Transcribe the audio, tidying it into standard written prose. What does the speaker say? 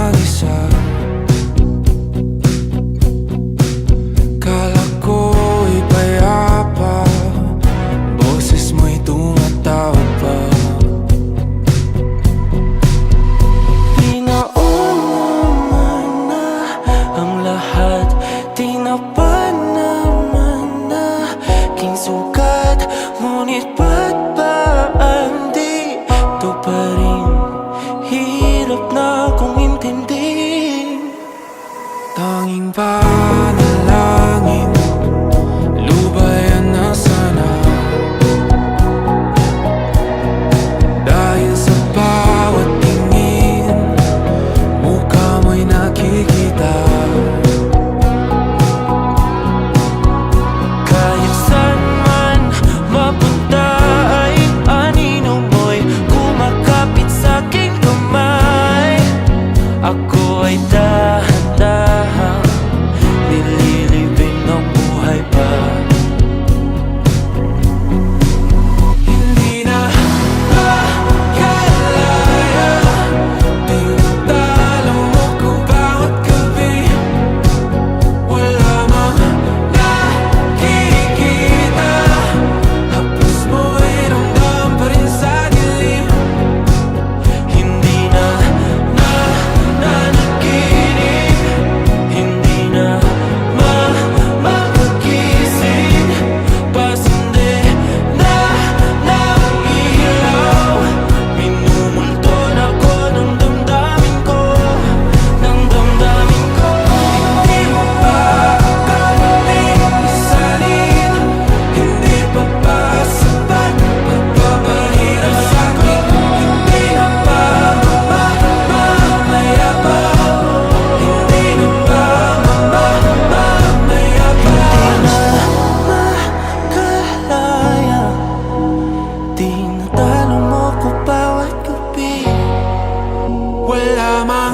mag-isa. Kala ko'y payapa, boses mo'y tumatawag pa. Di naman na ang lahat, di na pa naman na king sukat. Ngunit ba't ba di to pa rin? Hirap na kong intindihin. Tanging panalangin, lubayan na sana. Dahil sa bawat tingin, mukha mo'y nakikita. Kahit saan man mapunta ay anino mo'y kumakapit sa'king kamay. Ako ay dahan-dahang nililibing ng buhay pa. Hindi na makalaya, tinatalo mo ko bawat gabi. Wala mang nakikita, hapos mo'y ramdam pa rin sa dilim. Hindi na nanaginip, hindi na makagising. Pasindi na ng ilaw, minumulton ako ng damdamin ko, ng damdamin ko. Hindi mo pa karating isalin, hindi pa ba sapat pagpapahirap sa'kin? Hindi na ba mamamaya pa? Hindi na ba mamamaya pa? Makalaya, tinatalo mo ko bawat gabi. Wala man